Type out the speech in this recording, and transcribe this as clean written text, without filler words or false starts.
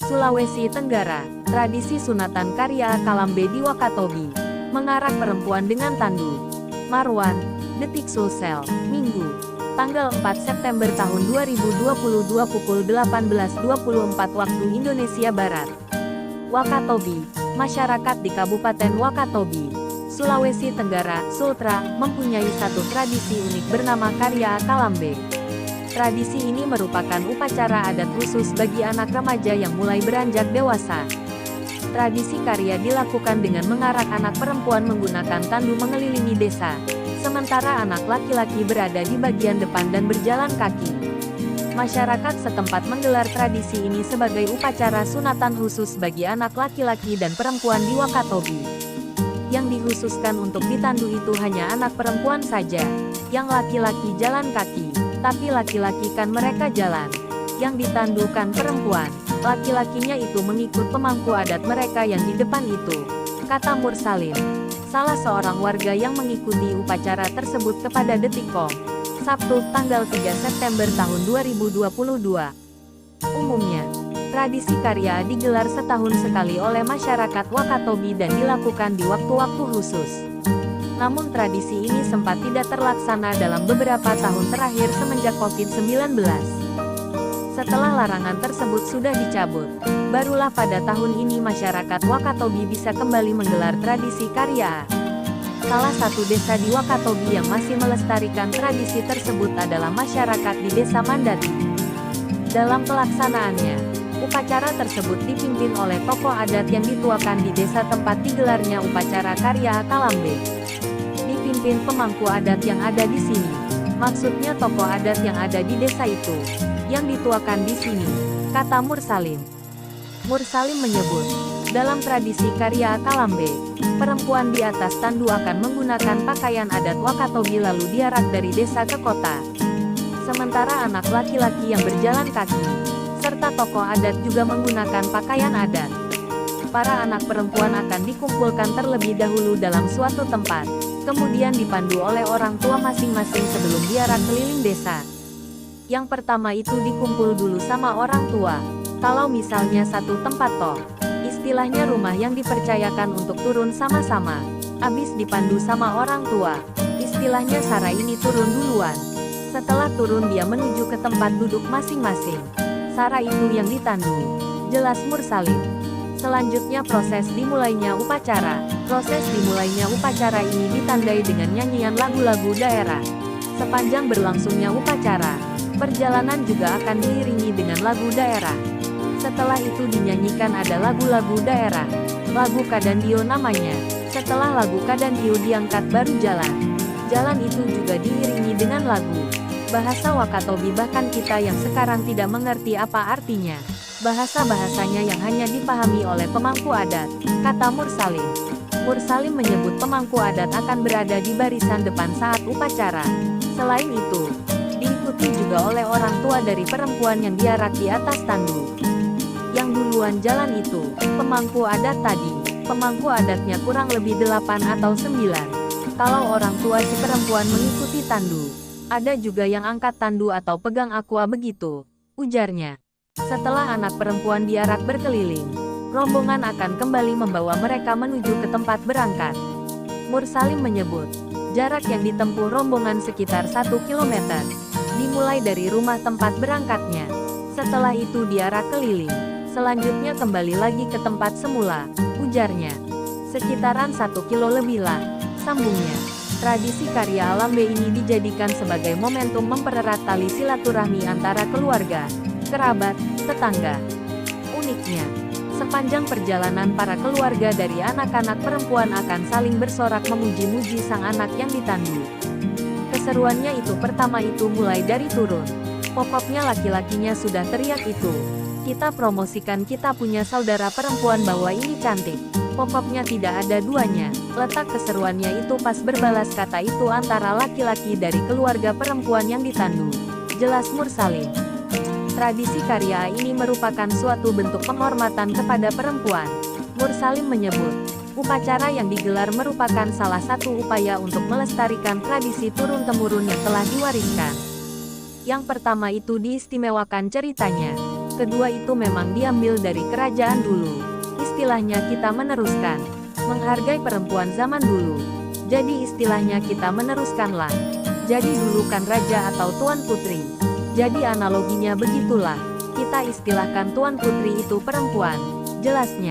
Sulawesi Tenggara, tradisi sunatan karya Kalambe di Wakatobi, mengarak perempuan dengan tandu. Marwan, Detik Sulsel, Minggu, tanggal 4 September tahun 2022 pukul 18.24 waktu Indonesia Barat. Wakatobi, masyarakat di Kabupaten Wakatobi, Sulawesi Tenggara, Sultra, mempunyai satu tradisi unik bernama karya Kalambe. Tradisi ini merupakan upacara adat khusus bagi anak remaja yang mulai beranjak dewasa. Tradisi karya dilakukan dengan mengarak anak perempuan menggunakan tandu mengelilingi desa, sementara anak laki-laki berada di bagian depan dan berjalan kaki. Masyarakat setempat menggelar tradisi ini sebagai upacara sunatan khusus bagi anak laki-laki dan perempuan di Wakatobi. Yang dikhususkan untuk ditandu itu hanya anak perempuan saja, yang laki-laki jalan kaki. Tapi laki-laki kan mereka jalan. Yang ditandukan perempuan, laki-lakinya itu mengikut pemangku adat mereka yang di depan itu, kata Mursalim, salah seorang warga yang mengikuti upacara tersebut kepada Detikcom, Sabtu, tanggal 3 September tahun 2022. Umumnya, tradisi karya digelar setahun sekali oleh masyarakat Wakatobi dan dilakukan di waktu-waktu khusus. Namun tradisi ini sempat tidak terlaksana dalam beberapa tahun terakhir semenjak COVID-19. Setelah larangan tersebut sudah dicabut, barulah pada tahun ini masyarakat Wakatobi bisa kembali menggelar tradisi karya. Salah satu desa di Wakatobi yang masih melestarikan tradisi tersebut adalah masyarakat di Desa Mandati. Dalam pelaksanaannya, upacara tersebut dipimpin oleh tokoh adat yang dituakan di desa tempat digelarnya upacara karya Kalambe. Dipimpin pemangku adat yang ada di sini. Maksudnya tokoh adat yang ada di desa itu, yang dituakan di sini, kata Mursalim. Mursalim menyebut, dalam tradisi karya Kalambe, perempuan di atas tandu akan menggunakan pakaian adat Wakatobi lalu diarak dari desa ke kota. Sementara anak laki-laki yang berjalan kaki, serta tokoh adat juga menggunakan pakaian adat. Para anak perempuan akan dikumpulkan terlebih dahulu dalam suatu tempat, kemudian dipandu oleh orang tua masing-masing sebelum diarak keliling desa. Yang pertama itu dikumpul dulu sama orang tua. Kalau misalnya satu tempat toh, istilahnya rumah yang dipercayakan untuk turun sama-sama. Abis dipandu sama orang tua, istilahnya Sarah ini turun duluan. Setelah turun dia menuju ke tempat duduk masing-masing. Sarah itu yang ditandu, jelas Mursalim. Selanjutnya proses dimulainya upacara. Proses dimulainya upacara ini ditandai dengan nyanyian lagu-lagu daerah. Sepanjang berlangsungnya upacara, perjalanan juga akan diiringi dengan lagu daerah. Setelah itu dinyanyikan ada lagu-lagu daerah. Lagu Kadandio namanya. Setelah lagu Kadandio diangkat baru jalan. Jalan itu juga diiringi dengan lagu bahasa Wakatobi, bahkan kita yang sekarang tidak mengerti apa artinya. Bahasa-bahasanya yang hanya dipahami oleh pemangku adat, kata Mursalim. Mursalim menyebut pemangku adat akan berada di barisan depan saat upacara. Selain itu, diikuti juga oleh orang tua dari perempuan yang diarak di atas tandu. Yang duluan jalan itu, pemangku adat tadi. Pemangku adatnya kurang lebih 8 atau 9. Kalau orang tua si perempuan mengikuti tandu, ada juga yang angkat tandu atau pegang aqua begitu, ujarnya. Setelah anak perempuan diarak berkeliling, rombongan akan kembali membawa mereka menuju ke tempat berangkat. Mursalim menyebut, jarak yang ditempuh rombongan sekitar 1 km, dimulai dari rumah tempat berangkatnya. Setelah itu diarak keliling, selanjutnya kembali lagi ke tempat semula, ujarnya. Sekitaran 1 kilo lebih lah, sambungnya. Tradisi karya Kalambe ini dijadikan sebagai momentum mempererat tali silaturahmi antara keluarga, kerabat, tetangga. Uniknya, sepanjang perjalanan para keluarga dari anak-anak perempuan akan saling bersorak memuji-muji sang anak yang ditandu. Keseruannya itu pertama itu mulai dari turun. Pokoknya laki-lakinya sudah teriak itu. Kita promosikan kita punya saudara perempuan bahwa ini cantik. Pokoknya tidak ada duanya. Letak keseruannya itu pas berbalas kata itu antara laki-laki dari keluarga perempuan yang ditandu, jelas Mursalim. Tradisi karya ini merupakan suatu bentuk penghormatan kepada perempuan. Mursalim menyebut, upacara yang digelar merupakan salah satu upaya untuk melestarikan tradisi turun-temurun yang telah diwariskan. Yang pertama itu diistimewakan ceritanya. Kedua itu memang diambil dari kerajaan dulu. Istilahnya kita meneruskan. Menghargai perempuan zaman dulu. Jadi istilahnya kita meneruskanlah. Jadi dulu kan raja atau tuan putri. Jadi analoginya begitulah. Kita istilahkan tuan putri itu perempuan. Jelasnya.